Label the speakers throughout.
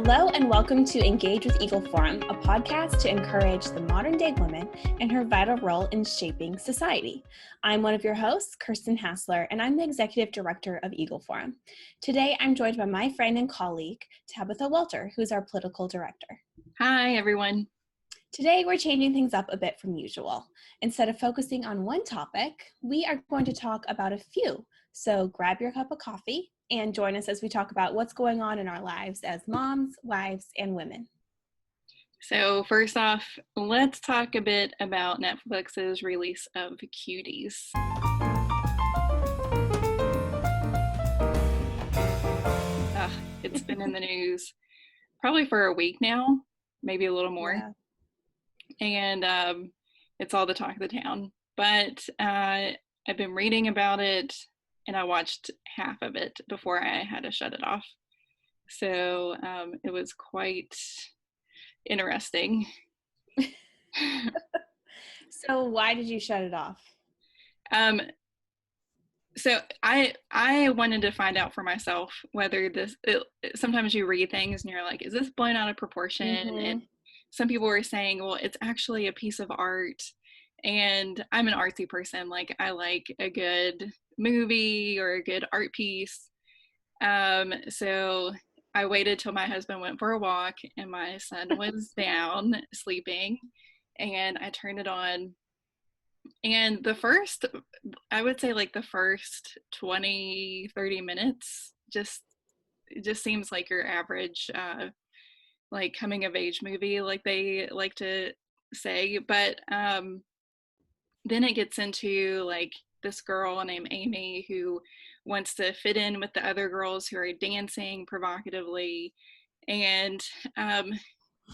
Speaker 1: Hello and welcome to Engage with Eagle Forum, a podcast to encourage the modern day woman and her vital role in shaping society. I'm one of your hosts, Kirsten Hasler, and I'm the Executive Director of Eagle Forum. Today, I'm joined by my friend and colleague, Tabitha Walter, who's our Political Director.
Speaker 2: Hi, everyone.
Speaker 1: Today, we're changing things up a bit from usual. Instead of focusing on one topic, we are going to talk about a few. So grab your cup of coffee and join us as we talk about what's going on in our lives as moms, wives, and women.
Speaker 2: So first off, let's talk a bit about Netflix's release of Cuties. It's been in the news probably for a week now, maybe a little more.
Speaker 1: Yeah.
Speaker 2: And it's all the talk of the town. But I've been reading about it, and I watched half of it before I had to shut it off. So it was quite interesting.
Speaker 1: So why did you shut it off?
Speaker 2: So I wanted to find out for myself whether sometimes you read things and you're like, is this blown out of proportion?
Speaker 1: Mm-hmm.
Speaker 2: And some people were saying, well, it's actually a piece of art. And I'm an artsy person. Like, I like a good movie or a good art piece. So I waited till my husband went for a walk and my son was down sleeping, and I turned it on. And I would say like the first 20, 30 minutes, it just seems like your average, like coming of age movie, like they like to say. But then it gets into like this girl named Amy who wants to fit in with the other girls who are dancing provocatively, and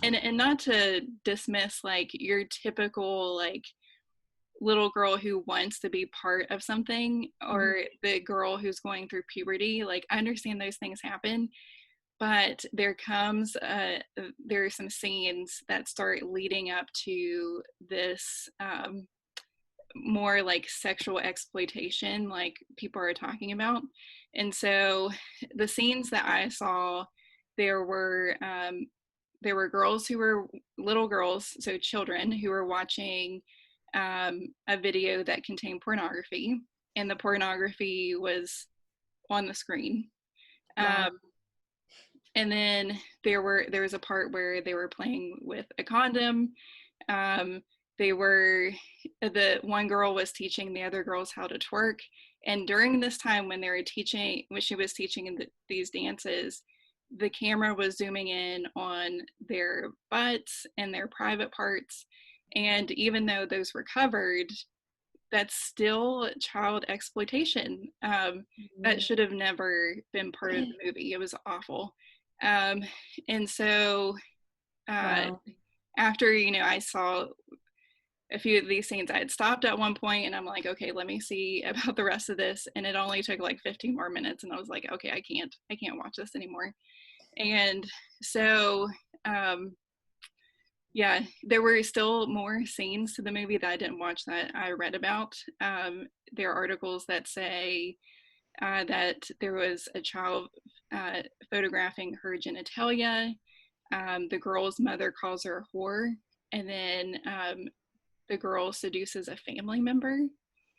Speaker 2: not to dismiss like your typical like little girl who wants to be part of something, or the girl who's going through puberty. Like, I understand those things happen, but there are some scenes that start leading up to this more like sexual exploitation, like people are talking about. And so the scenes that I saw, there were girls who were little girls, so children who were watching a video that contained pornography, and the pornography was on the screen.
Speaker 1: Wow.
Speaker 2: And then there was a part where they were playing with a condom. The one girl was teaching the other girls how to twerk, and during this time when she was teaching these dances, the camera was zooming in on their butts and their private parts, and even though those were covered, that's still child exploitation. That should have never been part of the movie. It was awful. And so
Speaker 1: Wow.
Speaker 2: after I saw a few of these scenes, I had stopped at one point and I'm like, okay, let me see about the rest of this. And it only took like 15 more minutes. And I was like, okay, I can't watch this anymore. And so, yeah, there were still more scenes to the movie that I didn't watch that I read about. There are articles that say that there was a child photographing her genitalia. The girl's mother calls her a whore. And then the girl seduces a family member.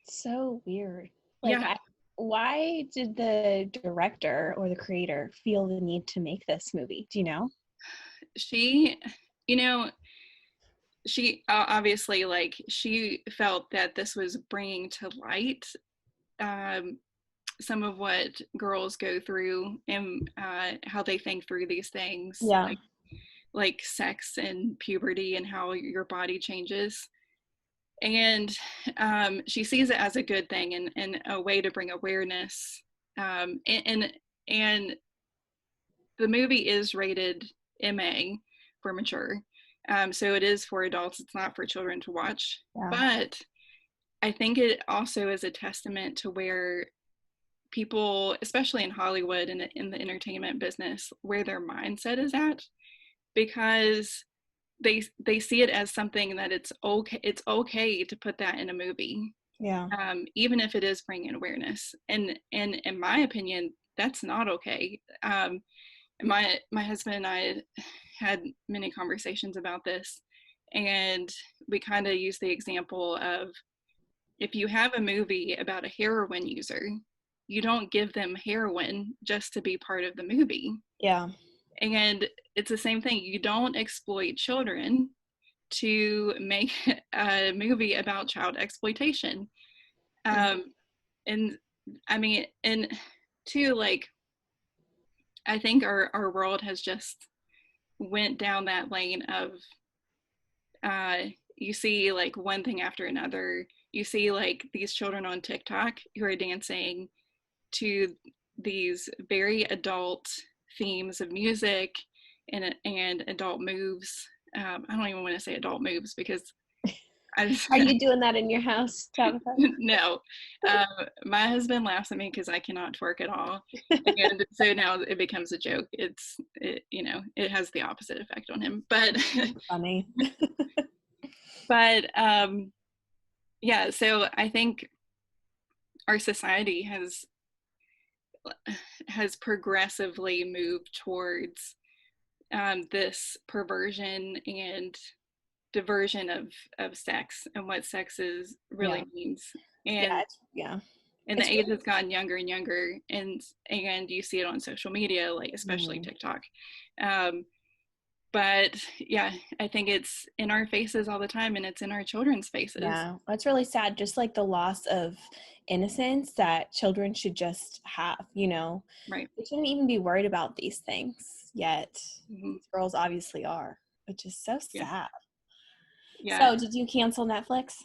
Speaker 1: So weird.
Speaker 2: Yeah.
Speaker 1: Why did the director or the creator feel the need to make this movie? Do you know?
Speaker 2: She obviously, like, she felt that this was bringing to light some of what girls go through and how they think through these things.
Speaker 1: Yeah.
Speaker 2: Like sex and puberty and how your body changes. And she sees it as a good thing and a way to bring awareness. And the movie is rated MA for mature. So it is for adults. It's not for children to watch.
Speaker 1: Yeah.
Speaker 2: But I think it also is a testament to where people, especially in Hollywood and in the entertainment business, where their mindset is at, because they see it as something that it's okay to put that in a movie.
Speaker 1: Yeah.
Speaker 2: Even if it is bringing awareness. And in my opinion, that's not okay. my husband and I had many conversations about this, and we kind of use the example of, if you have a movie about a heroin user, you don't give them heroin just to be part of the movie.
Speaker 1: Yeah.
Speaker 2: And it's the same thing. You don't exploit children to make a movie about child exploitation. And I mean, and two, like, I think our world has just went down that lane of, you see like one thing after another. You see like these children on TikTok who are dancing to these very adult themes of music and adult moves. I don't even want to say adult moves because I just
Speaker 1: Are you doing that in your house, Tabitha?
Speaker 2: no. My husband laughs at me because I cannot twerk at all, and so now it becomes a joke. It has the opposite effect on him. But
Speaker 1: Funny.
Speaker 2: but yeah. So I think our society has progressively moved towards this perversion and diversion of sex and what sex is
Speaker 1: Yeah.
Speaker 2: really means. And
Speaker 1: Yeah.
Speaker 2: and the age has gotten younger and younger, and you see it on social media, like especially TikTok. But yeah, I think it's in our faces all the time, and it's in our children's faces.
Speaker 1: Yeah, that's really sad. Just like the loss of innocence that children should just have,
Speaker 2: Right.
Speaker 1: They shouldn't even be worried about these things, yet these girls obviously are, which is so sad.
Speaker 2: Yeah.
Speaker 1: So did you cancel Netflix?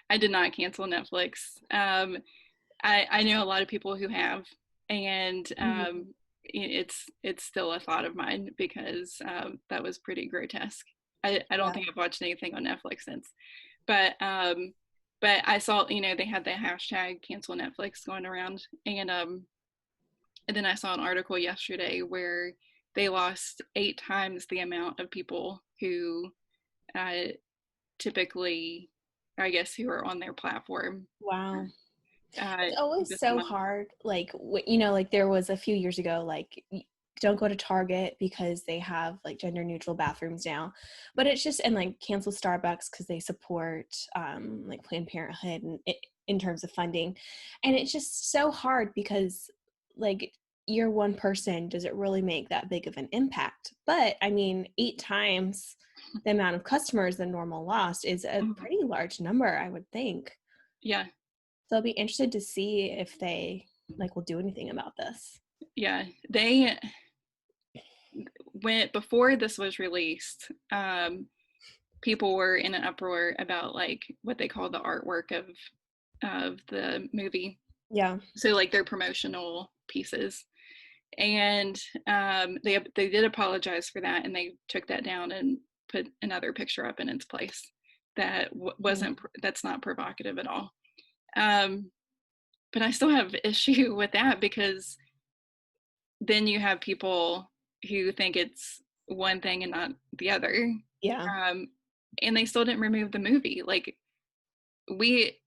Speaker 2: I did not cancel Netflix. I know a lot of people who have, and it's still a thought of mine because that was pretty grotesque. I don't think I've watched anything on Netflix since, but I saw, they had the hashtag cancel Netflix going around, and then I saw an article yesterday where they lost 8 times the amount of people who typically, I guess, who are on their platform.
Speaker 1: Wow. It's always so hard. Like, like there was a few years ago, like, don't go to Target because they have like gender neutral bathrooms now, but it's just, and like cancel Starbucks because they support like Planned Parenthood and in terms of funding. And it's just so hard because like you're one person, does it really make that big of an impact? But I mean, 8 times the amount of customers the normal lost is a pretty large number, I would think.
Speaker 2: Yeah.
Speaker 1: So I'll be interested to see if they like will do anything about this.
Speaker 2: Yeah, they went before this was released. People were in an uproar about like what they call the artwork of the movie.
Speaker 1: Yeah.
Speaker 2: So like their promotional pieces, and they did apologize for that, and they took that down and put another picture up in its place that that's not provocative at all. But I still have issue with that because then you have people who think it's one thing and not the other.
Speaker 1: Yeah.
Speaker 2: And they still didn't remove the movie. Like, we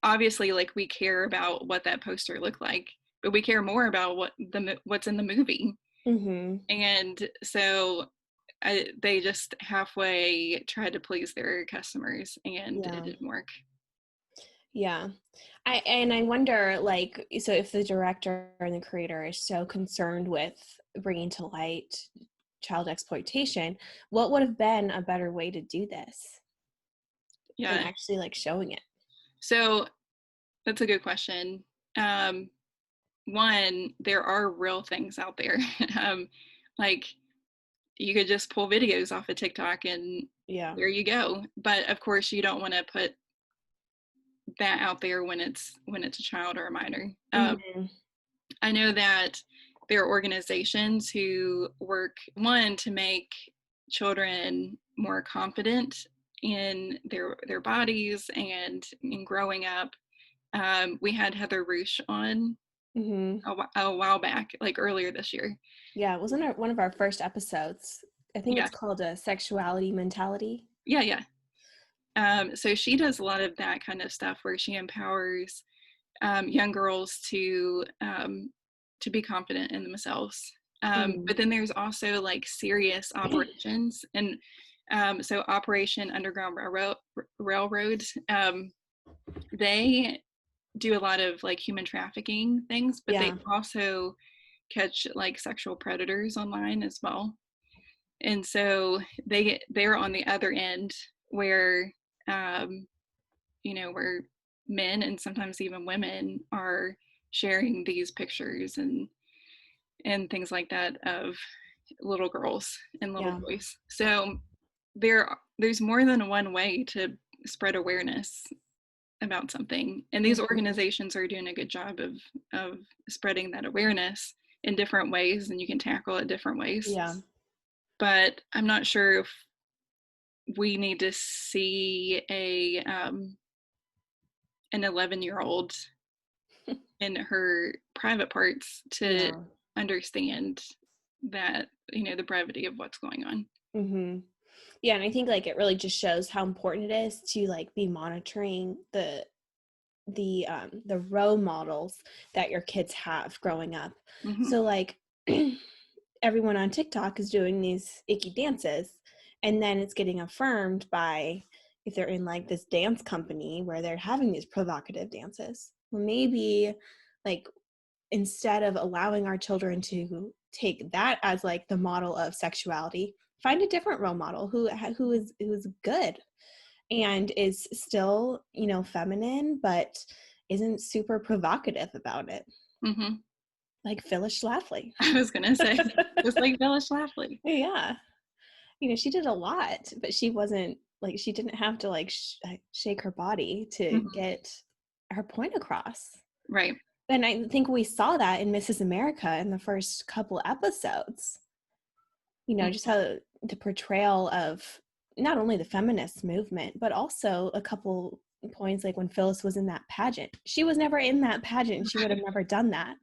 Speaker 2: obviously, like, we care about what that poster looked like, but we care more about what's in the movie. And so they just halfway tried to please their customers, and it didn't work.
Speaker 1: Yeah. I wonder, like, so if the director and the creator is so concerned with bringing to light child exploitation, what would have been a better way to do this?
Speaker 2: Yeah.
Speaker 1: Than actually like showing it?
Speaker 2: So that's a good question. One, there are real things out there. Like, you could just pull videos off of TikTok and there you go. But of course you don't want to put that out there when it's a child or a minor. I know that there are organizations who work, one, to make children more confident in their bodies and in growing up. We had Heather Roosh on a while back, like earlier this year.
Speaker 1: Yeah, it wasn't one of our first episodes. I think it's called a sexuality mentality.
Speaker 2: Yeah. So she does a lot of that kind of stuff where she empowers young girls to be confident in themselves. But then there's also like serious operations, and so Operation Underground Railroad, they do a lot of like human trafficking things, but they also catch like sexual predators online as well. And so they're on the other end where where men and sometimes even women are sharing these pictures and things like that of little girls and little boys. So there's more than one way to spread awareness about something, and these organizations are doing a good job of spreading that awareness in different ways, and you can tackle it different ways. But I'm not sure if we need to see an 11-year-old in her private parts to understand that, the brevity of what's going on.
Speaker 1: Yeah, and I think like it really just shows how important it is to like be monitoring the role models that your kids have growing up. So like everyone on TikTok is doing these icky dances, and then it's getting affirmed by, if they're in like this dance company where they're having these provocative dances. Well, maybe like instead of allowing our children to take that as like the model of sexuality, find a different role model who is good and is still, feminine, but isn't super provocative about it. Like Phyllis Schlafly.
Speaker 2: I was gonna say, just like Phyllis Schlafly.
Speaker 1: Yeah. She did a lot, but she wasn't like, she didn't have to like shake her body to get her point across.
Speaker 2: Right.
Speaker 1: And I think we saw that in Mrs. America in the first couple episodes. Just how the portrayal of not only the feminist movement, but also a couple points like when Phyllis was in that pageant. She was never in that pageant. She would have never done that.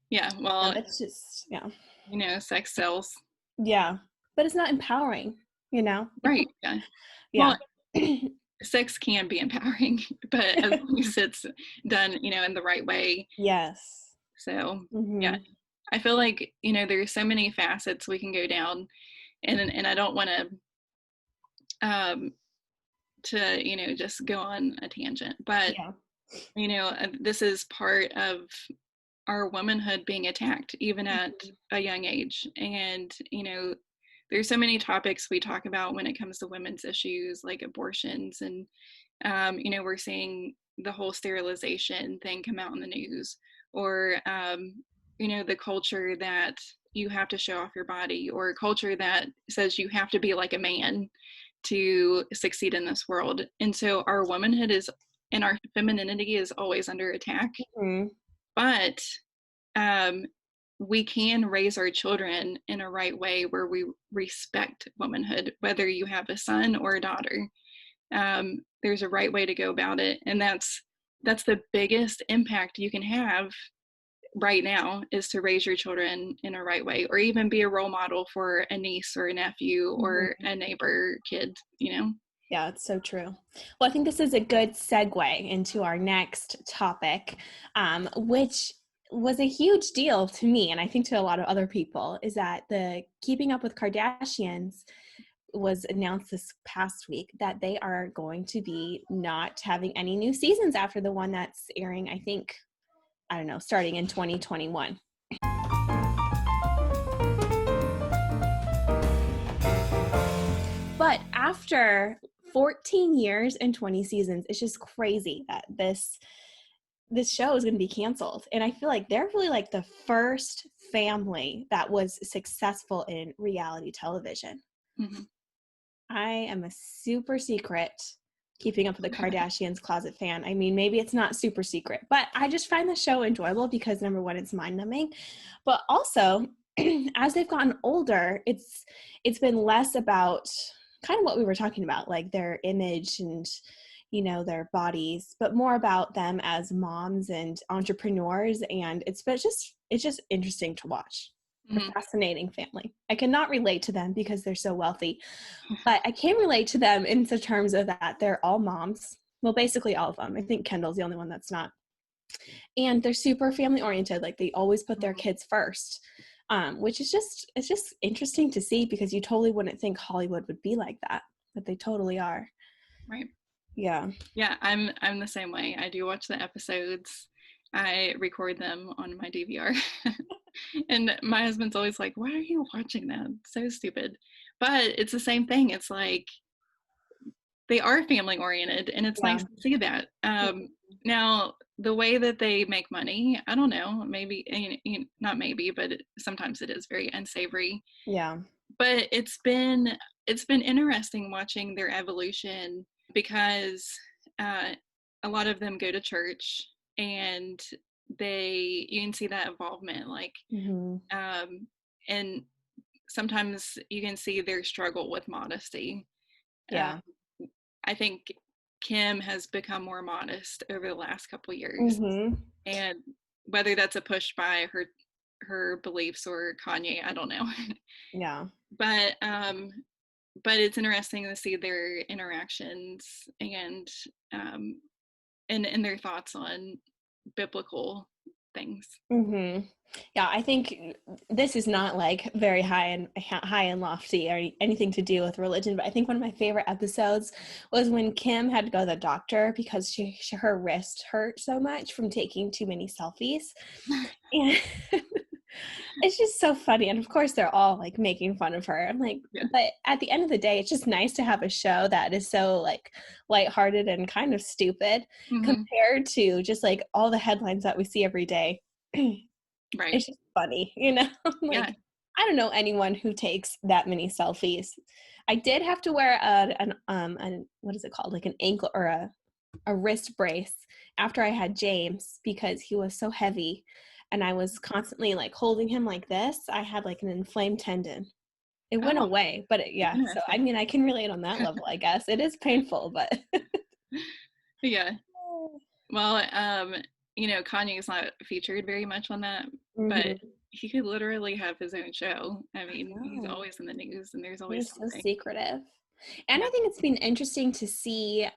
Speaker 2: Yeah, well,
Speaker 1: it's just,
Speaker 2: sex sells.
Speaker 1: Yeah, but it's not empowering,
Speaker 2: Right, yeah. Well, sex can be empowering, but as long as it's done, in the right way.
Speaker 1: Yes.
Speaker 2: So, yeah. I feel like, there's so many facets we can go down, and I don't want to just go on a tangent, but this is part of our womanhood being attacked even at a young age. And there's so many topics we talk about when it comes to women's issues like abortions, and we're seeing the whole sterilization thing come out in the news, or the culture that you have to show off your body, or culture that says you have to be like a man to succeed in this world. And so our womanhood and our femininity is always under attack. But we can raise our children in a right way where we respect womanhood, whether you have a son or a daughter. There's a right way to go about it, and that's the biggest impact you can have right now, is to raise your children in a right way, or even be a role model for a niece or a nephew or a neighbor kid.
Speaker 1: Yeah, it's so true. Well, I think this is a good segue into our next topic, which was a huge deal to me, and I think to a lot of other people, is that the Keeping Up with Kardashians was announced this past week that they are going to be not having any new seasons after the one that's airing, I think, I don't know, starting in 2021. But after 14 years and 20 seasons, it's just crazy that this show is going to be canceled. And I feel like they're really like the first family that was successful in reality television. I am a super secret Keeping Up with the Kardashians closet fan. I mean, maybe it's not super secret, but I just find the show enjoyable because, number one, it's mind-numbing, but also as they've gotten older, it's been less about kind of what we were talking about, like their image and their bodies, but more about them as moms and entrepreneurs. And it's just interesting to watch. A fascinating family. I cannot relate to them because they're so wealthy, but I can relate to them in the terms of that they're all moms. Well, basically all of them. I think Kendall's the only one that's not. And they're super family oriented. Like they always put their kids first, which is it's just interesting to see because you totally wouldn't think Hollywood would be like that, but they totally are.
Speaker 2: Right.
Speaker 1: Yeah.
Speaker 2: Yeah, I'm the same way. I do watch the episodes. I record them on my DVR. And my husband's always like, "Why are you watching that? So stupid." But it's the same thing. It's like they are family oriented, and it's
Speaker 1: Yeah.
Speaker 2: nice to see that. Now, the way that they make money, I don't know. Maybe not maybe, but sometimes it is very unsavory.
Speaker 1: Yeah.
Speaker 2: But it's been interesting watching their evolution because a lot of them go to church and you can see that involvement, like and sometimes you can see their struggle with modesty. uh,
Speaker 1: Yeah.
Speaker 2: I think Kim has become more modest over the last couple years, and whether that's a push by her beliefs or Kanye, I don't know.
Speaker 1: Yeah.
Speaker 2: But it's interesting to see their interactions um, and their thoughts on biblical things.
Speaker 1: Yeah, I think this is not like very high and lofty or anything to do with religion, but I think one of my favorite episodes was when Kim had to go to the doctor because her wrist hurt so much from taking too many selfies. And it's just so funny. And of course they're all like making fun of her. I'm like,
Speaker 2: Yeah.
Speaker 1: but at the end of the day, it's just nice to have a show that is so like lighthearted and kind of stupid compared to just like all the headlines that we see every day.
Speaker 2: Right.
Speaker 1: It's just funny, you know? Like,
Speaker 2: Yeah.
Speaker 1: I don't know anyone who takes that many selfies. I did have to wear an what is it called? Like an ankle or a wrist brace after I had James because he was so heavy and I was constantly like holding him like this. I had like an inflamed tendon. It went
Speaker 2: Oh,
Speaker 1: away, but yeah. So I
Speaker 2: interesting.
Speaker 1: mean, I can relate on that level, I guess. It is painful, but
Speaker 2: Yeah. Well, Kanye's not featured very much on that, but he could literally have his own show. I mean, he's always in the news and there's always
Speaker 1: he's so
Speaker 2: something.
Speaker 1: secretive. And
Speaker 2: Yeah.
Speaker 1: I think it's been interesting to see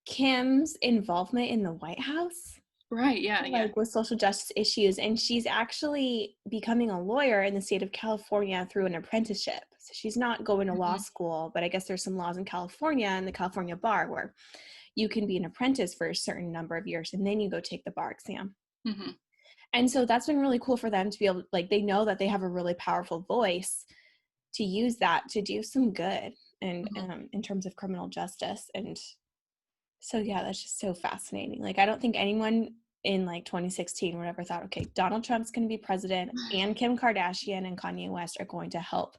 Speaker 1: Kim's involvement in the White House.
Speaker 2: Right. Yeah. Yeah.
Speaker 1: Like with social justice issues, and she's actually becoming a lawyer in the state of California through an apprenticeship. So she's not going to law school, but I guess there's some laws in California and the California bar where you can be an apprentice for a certain number of years and then you go take the bar exam. And so that's been really cool for them to be able, like, they know that they have a really powerful voice to use that to do some good and in terms of criminal justice. And so yeah, that's just so fascinating. Like, I don't think anyone in like 2016 or whatever thought, okay, Donald Trump's going to be president and Kim Kardashian and Kanye West are going to help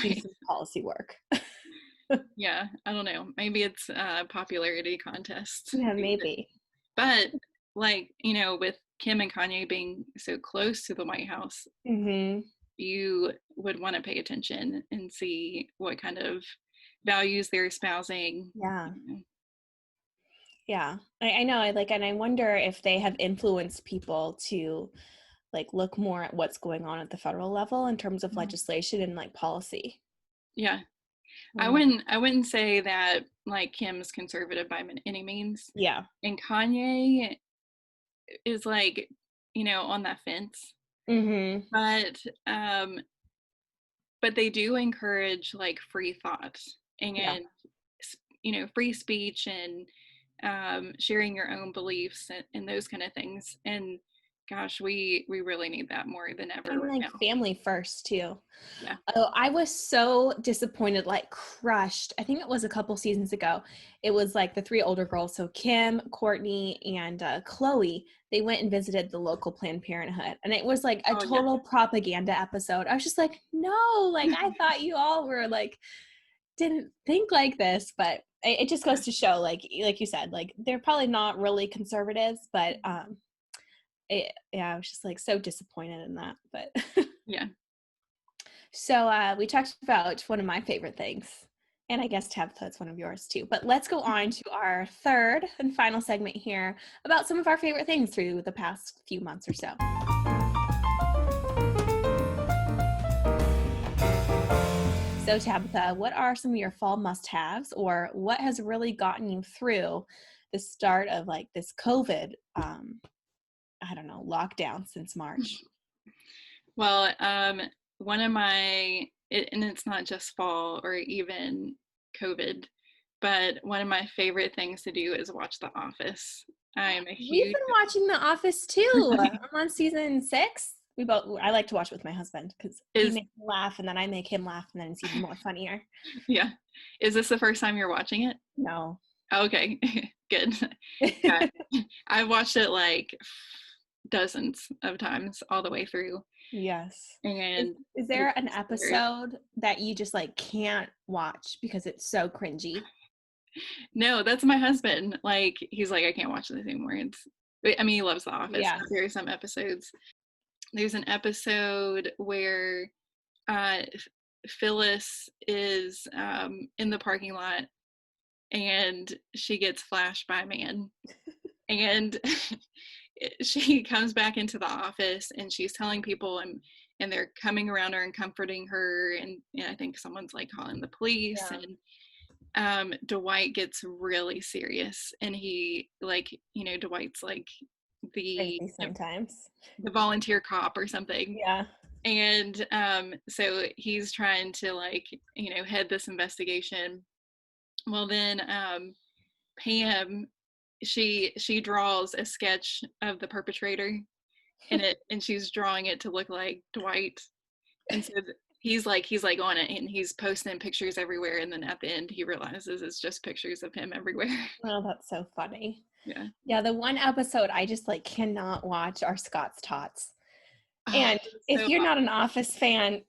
Speaker 1: do some policy work.
Speaker 2: Yeah, I don't know. Maybe it's a popularity contest.
Speaker 1: Yeah, maybe.
Speaker 2: But like, with Kim and Kanye being so close to the White House, you would want to pay attention and see what kind of values they're espousing.
Speaker 1: Yeah. Yeah, I know. And I wonder if they have influenced people to like look more at what's going on at the federal level in terms of legislation and like policy.
Speaker 2: Yeah. I wouldn't say that like Kim's conservative by any means.
Speaker 1: Yeah.
Speaker 2: And Kanye is like, on that fence. But they do encourage like free thought and free speech and sharing your own beliefs and those kind of things. And gosh, we really need that more than ever
Speaker 1: And
Speaker 2: right
Speaker 1: like
Speaker 2: now.
Speaker 1: family first too.
Speaker 2: Yeah.
Speaker 1: Oh, I was so disappointed, like crushed. I think it was a couple seasons ago. It was like the three older girls. So Kim, Courtney, and Chloe, they went and visited the local Planned Parenthood. And it was like a total propaganda episode. I was just like, no, like I thought you all were like, didn't think like this, but it just goes to show, like you said, like they're probably not really conservatives, but I was just like so disappointed in that. But
Speaker 2: yeah.
Speaker 1: So we talked about one of my favorite things, and I guess Tabitha, it's one of yours too. But let's go on to our third and final segment here about some of our favorite things through the past few months or so. So Tabitha, what are some of your fall must-haves, or what has really gotten you through the start of like this COVID, I don't know, lockdown since March.
Speaker 2: Well, one of and it's not just fall or even COVID, but one of my favorite things to do is watch The Office. I am a
Speaker 1: We've
Speaker 2: huge
Speaker 1: been watching The Office too. I'm on season 6. I like to watch with my husband because he
Speaker 2: is
Speaker 1: makes me laugh and then I make him laugh and then it's even more funnier.
Speaker 2: yeah. Is this the first time you're watching it?
Speaker 1: No.
Speaker 2: Okay, good. Yeah, I've watched it like dozens of times all the way through.
Speaker 1: Yes.
Speaker 2: And
Speaker 1: Is there an
Speaker 2: it's hilarious.
Speaker 1: episode that you just like can't watch because it's so cringy?
Speaker 2: No, that's my husband. Like, he's like, I can't watch this anymore. I mean, he loves The Office.
Speaker 1: Yeah.
Speaker 2: But there are some episodes. There's an episode where Phyllis is in the parking lot and she gets flashed by a man. And she comes back into the office and she's telling people and they're coming around her and comforting her and I think someone's like calling the police
Speaker 1: Yeah.
Speaker 2: and Dwight gets really serious and he like Dwight's like the
Speaker 1: Crazy sometimes.
Speaker 2: the volunteer cop or something.
Speaker 1: Yeah.
Speaker 2: And so he's trying to like head this investigation. Well then Pam, she draws a sketch of the perpetrator and she's drawing it to look like Dwight. And so he's like on it and he's posting pictures everywhere and then at the end he realizes it's just pictures of him everywhere.
Speaker 1: Oh, that's so funny.
Speaker 2: Yeah.
Speaker 1: Yeah, the one episode I just like cannot watch are Scott's Tots.
Speaker 2: Oh,
Speaker 1: And if
Speaker 2: so
Speaker 1: you're not an Office fan,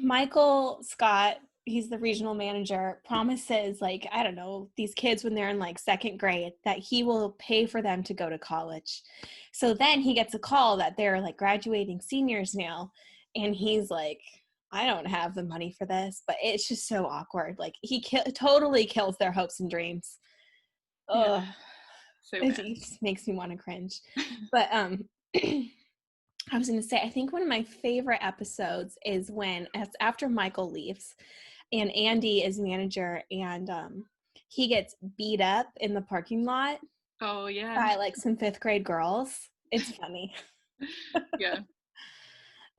Speaker 1: Michael Scott, he's the regional manager, promises like, I don't know, these kids when they're in like 2nd grade that he will pay for them to go to college. So then he gets a call that they're like graduating seniors now. And he's like, I don't have the money for this, but it's just so awkward. Like he totally kills their hopes and dreams.
Speaker 2: yeah,
Speaker 1: Oh,
Speaker 2: so
Speaker 1: it
Speaker 2: bad.
Speaker 1: just makes me want to cringe. But I was going to say, I think one of my favorite episodes is when it's after Michael leaves and Andy is manager and he gets beat up in the parking lot
Speaker 2: Oh yeah.
Speaker 1: by like some 5th grade girls. It's funny.
Speaker 2: Yeah.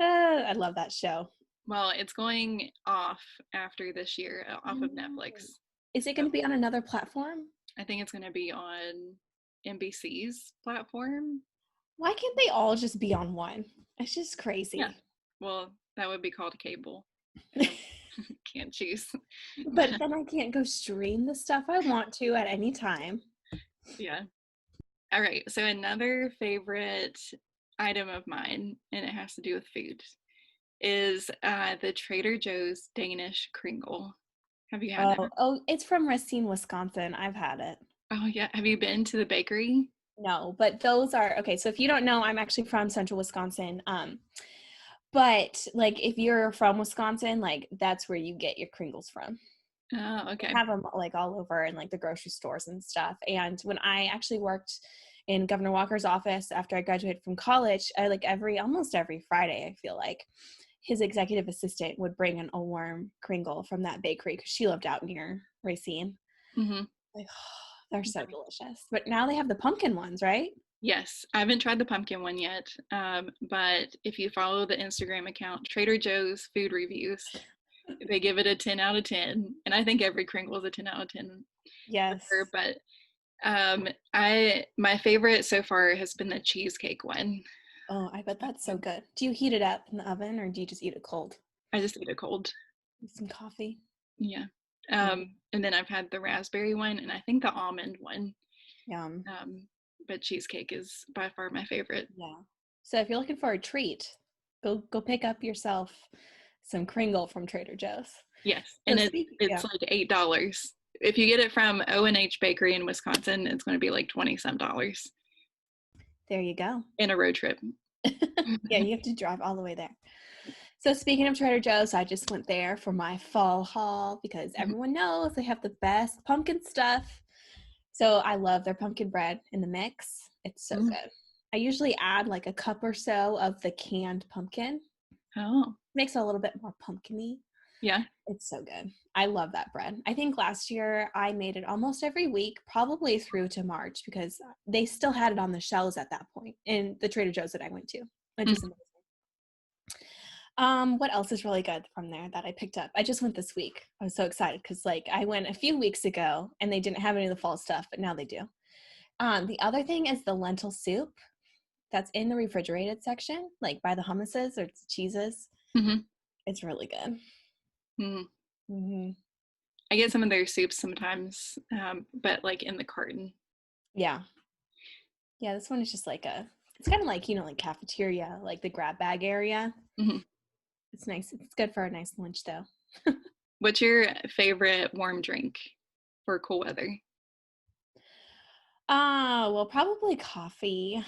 Speaker 1: I love that show.
Speaker 2: Well, it's going off after this year, off of Netflix.
Speaker 1: Is it going to be on another platform?
Speaker 2: I think it's going to be on NBC's platform.
Speaker 1: Why can't they all just be on one? It's just crazy.
Speaker 2: Yeah. Well, that would be called cable. Can't choose.
Speaker 1: But then I can't go stream the stuff I want to at any time.
Speaker 2: Yeah. All right. So another favorite item of mine, and it has to do with food, is the Trader Joe's Danish Kringle. Have you had that?
Speaker 1: Oh, it's from Racine, Wisconsin. I've had it.
Speaker 2: Oh yeah. Have you been to the bakery?
Speaker 1: No, but those are okay. So if you don't know, I'm actually from Central Wisconsin. But like if you're from Wisconsin, like that's where you get your Kringles from.
Speaker 2: Oh,
Speaker 1: They
Speaker 2: okay.
Speaker 1: have them like all over in like the grocery stores and stuff. And when I actually worked in Governor Walker's office after I graduated from college, I like almost every Friday, I feel like his executive assistant would bring an a warm Kringle from that bakery because she lived out near Racine.
Speaker 2: Mm-hmm.
Speaker 1: Like, they're so delicious. But now they have the pumpkin ones, right?
Speaker 2: Yes, I haven't tried the pumpkin one yet, but if you follow the Instagram account Trader Joe's Food Reviews, they give it a 10 out of 10, and I think every Kringle is a 10 out of 10
Speaker 1: Yes.
Speaker 2: for her, but my favorite so far has been the cheesecake one.
Speaker 1: Oh, I bet that's so good. Do you heat it up in the oven or do you just eat it cold?
Speaker 2: I just eat it cold.
Speaker 1: With some coffee.
Speaker 2: Yeah.
Speaker 1: Mm.
Speaker 2: And then I've had the raspberry one and I think the almond one.
Speaker 1: Yum.
Speaker 2: But cheesecake is by far my favorite.
Speaker 1: Yeah. So if you're looking for a treat, go pick up yourself some Kringle from Trader Joe's.
Speaker 2: Yes,
Speaker 1: So
Speaker 2: and it's like $8. If you get it from O&H Bakery in Wisconsin, it's going to be like 20 some dollars.
Speaker 1: There you go.
Speaker 2: In a road trip.
Speaker 1: Yeah, you have to drive all the way there. So speaking of Trader Joe's, I just went there for my fall haul because everyone knows they have the best pumpkin stuff. So I love their pumpkin bread in the mix. It's so good. I usually add like a cup or so of the canned pumpkin.
Speaker 2: Oh.
Speaker 1: Makes it a little bit more pumpkin-y.
Speaker 2: Yeah.
Speaker 1: It's so good. I love that bread. I think last year I made it almost every week, probably through to March, because they still had it on the shelves at that point in the Trader Joe's that I went to, which is amazing. What else is really good from there that I picked up? I just went this week. I was so excited because like I went a few weeks ago and they didn't have any of the fall stuff, but now they do. The other thing is the lentil soup that's in the refrigerated section, like by the hummuses or cheeses.
Speaker 2: Mm-hmm.
Speaker 1: It's really good.
Speaker 2: Mm.
Speaker 1: Mm-hmm.
Speaker 2: I get some of their soups sometimes, but like in the carton.
Speaker 1: Yeah. Yeah, this one is just like it's kind of like, like cafeteria, like the grab bag area.
Speaker 2: Mm-hmm.
Speaker 1: It's nice. It's good for a nice lunch though.
Speaker 2: What's your favorite warm drink for cool weather?
Speaker 1: Well, probably coffee.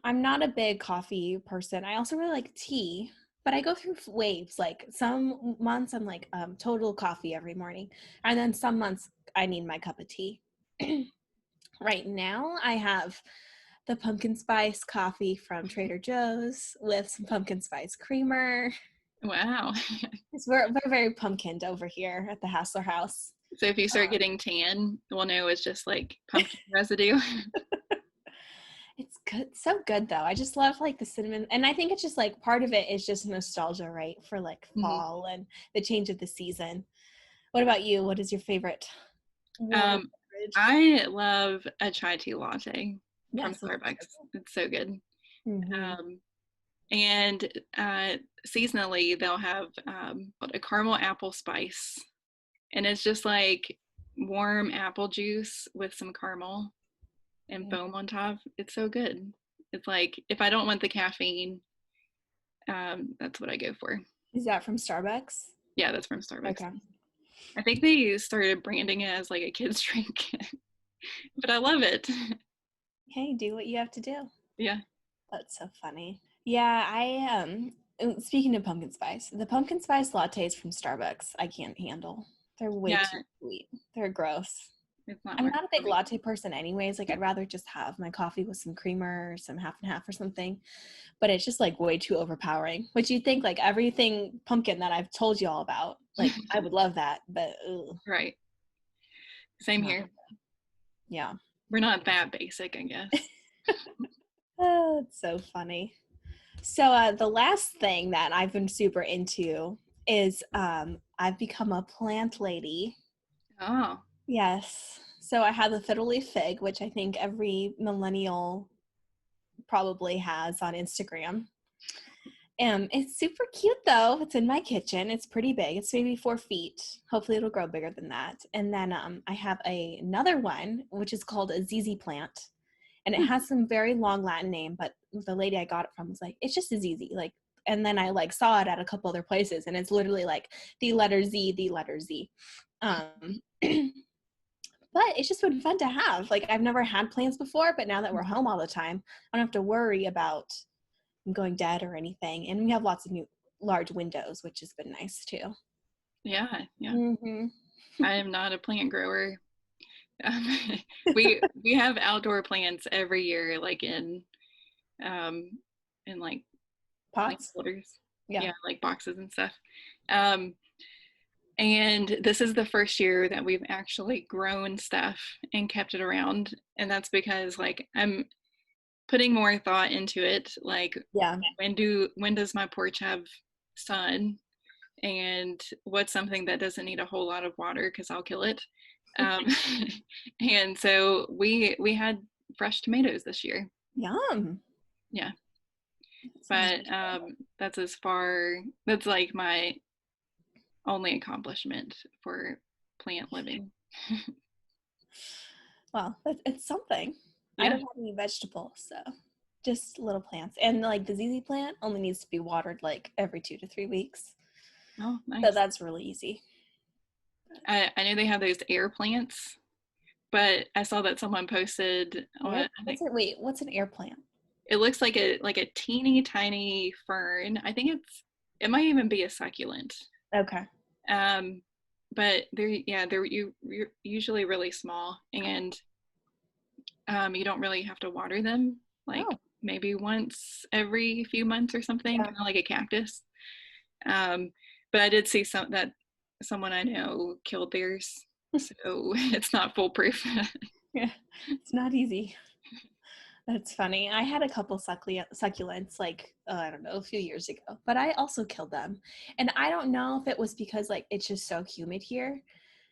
Speaker 1: I'm not a big coffee person. I also really like tea, but I go through waves. Like some months I'm like total coffee every morning, and then some months I need my cup of tea. Right now I have the pumpkin spice coffee from Trader Joe's with some pumpkin spice creamer.
Speaker 2: Wow.
Speaker 1: We're very pumpkined over here at the Hasler house.
Speaker 2: So if you start getting tan, we'll know it's just like pumpkin residue.
Speaker 1: It's good, so good though. I just love like the cinnamon, and I think it's just like part of it is just nostalgia, right? For like
Speaker 2: Mm-hmm.
Speaker 1: fall and the change of the season. What about you? What is your favorite warm beverage?
Speaker 2: I love a chai tea latte from
Speaker 1: Yes,
Speaker 2: Starbucks. It's so good.
Speaker 1: mm-hmm.
Speaker 2: Um, and seasonally, they'll have a caramel apple spice, and it's just like warm apple juice with some caramel and foam on top. It's so good. It's like if I don't want the caffeine, that's what I go for.
Speaker 1: Is that from Starbucks?
Speaker 2: Yeah, that's from Starbucks.
Speaker 1: Okay.
Speaker 2: I think they started branding it as like a kid's drink, but I love it.
Speaker 1: Hey, do what you have to do.
Speaker 2: Yeah.
Speaker 1: That's so funny. Yeah, speaking of pumpkin spice, the pumpkin spice lattes from Starbucks, I can't handle. They're way
Speaker 2: Yeah,
Speaker 1: too sweet. They're gross.
Speaker 2: it's not
Speaker 1: I'm
Speaker 2: worth
Speaker 1: not a
Speaker 2: it for
Speaker 1: big
Speaker 2: me.
Speaker 1: latte person anyways. Like I'd rather just have my coffee with some creamer or some half and half or something. But it's just like way too overpowering. Which you think like everything pumpkin that I've told you all about, like I would love that, but
Speaker 2: Right. Same
Speaker 1: not.
Speaker 2: here.
Speaker 1: Yeah.
Speaker 2: We're not that basic, I guess.
Speaker 1: Oh, it's so funny. So the last thing that I've been super into is I've become a plant lady.
Speaker 2: Oh,
Speaker 1: Yes. So I have the fiddle leaf fig, which I think every millennial probably has on Instagram. It's super cute though. It's in my kitchen. It's pretty big. It's maybe 4 feet. Hopefully it'll grow bigger than that. And then I have another one, which is called a ZZ plant. And it has some very long Latin name, but the lady I got it from was like, it's just a ZZ. Like, and then I like saw it at a couple other places and it's literally like the letter Z, the letter Z. But it's just been fun to have. Like I've never had plants before, but now that we're home all the time, I don't have to worry about going dead or anything. And we have lots of new large windows, which has been nice too.
Speaker 2: yeah, yeah.
Speaker 1: Mm-hmm.
Speaker 2: I am not a plant grower. Um, we have outdoor plants every year, like in like plant
Speaker 1: Pots?
Speaker 2: holders.
Speaker 1: Yeah.
Speaker 2: Yeah, like boxes and stuff. Um, and this is the first year that we've actually grown stuff and kept it around. And that's because like I'm putting more thought into it. Like
Speaker 1: Yeah.
Speaker 2: when does my porch have sun? And what's something that doesn't need a whole lot of water because I'll kill it. Um, and so we had fresh tomatoes this year.
Speaker 1: Yum.
Speaker 2: Yeah,
Speaker 1: Sounds
Speaker 2: but that's like my only accomplishment for plant living.
Speaker 1: well, it's something. I
Speaker 2: Yeah.
Speaker 1: don't have any vegetables, so just little plants. And like the ZZ plant only needs to be watered like every 2 to 3 weeks.
Speaker 2: Oh,
Speaker 1: So
Speaker 2: nice.
Speaker 1: that's really easy.
Speaker 2: I know they have those air plants, but I saw that someone posted on
Speaker 1: Air?
Speaker 2: I think
Speaker 1: What's an air plant?
Speaker 2: it looks like a teeny tiny fern. I think it might even be a succulent.
Speaker 1: Okay.
Speaker 2: Um, but they're usually really small, and you don't really have to water them, like
Speaker 1: Oh,
Speaker 2: maybe once every few months or something,
Speaker 1: yeah.
Speaker 2: kind of like a cactus. Um, but I did see some that someone I know killed theirs, so it's not foolproof.
Speaker 1: Yeah, it's not easy. That's funny. I had a couple succulents like I don't know, a few years ago, but I also killed them. And I don't know if it was because like it's just so humid here,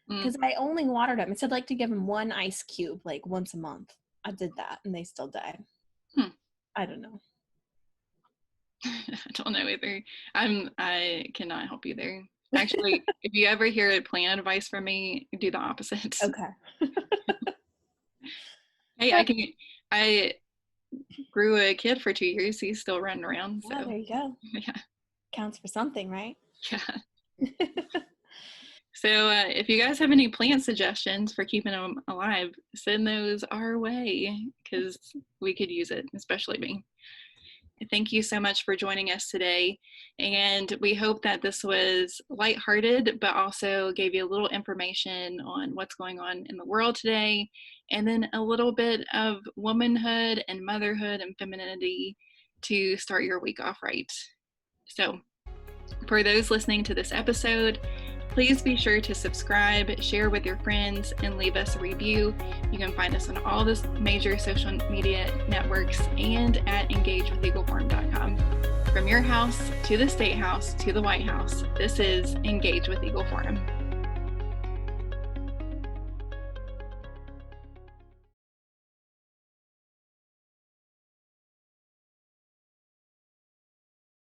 Speaker 2: Mm.
Speaker 1: because I only watered them. It said like to give them one ice cube like once a month. I did that and they still died.
Speaker 2: Hmm.
Speaker 1: I don't know.
Speaker 2: I don't know either. I cannot help you there. Actually, if you ever hear a plant advice from me, do the opposite.
Speaker 1: Okay.
Speaker 2: Hey, I grew a kid for 2 years. He's still running around.
Speaker 1: Yeah,
Speaker 2: So
Speaker 1: there you go.
Speaker 2: yeah,
Speaker 1: Counts for something, right?
Speaker 2: yeah. So if you guys have any plant suggestions for keeping them alive, send those our way because we could use it, especially me. Thank you so much for joining us today. And we hope that this was lighthearted, but also gave you a little information on what's going on in the world today, and then a little bit of womanhood and motherhood and femininity to start your week off right. So, for those listening to this episode, please be sure to subscribe, share with your friends, and leave us a review. You can find us on all the major social media networks and at engagewitheagleforum.com. From your house to the State House to the White House, this is Engage with Eagle Forum.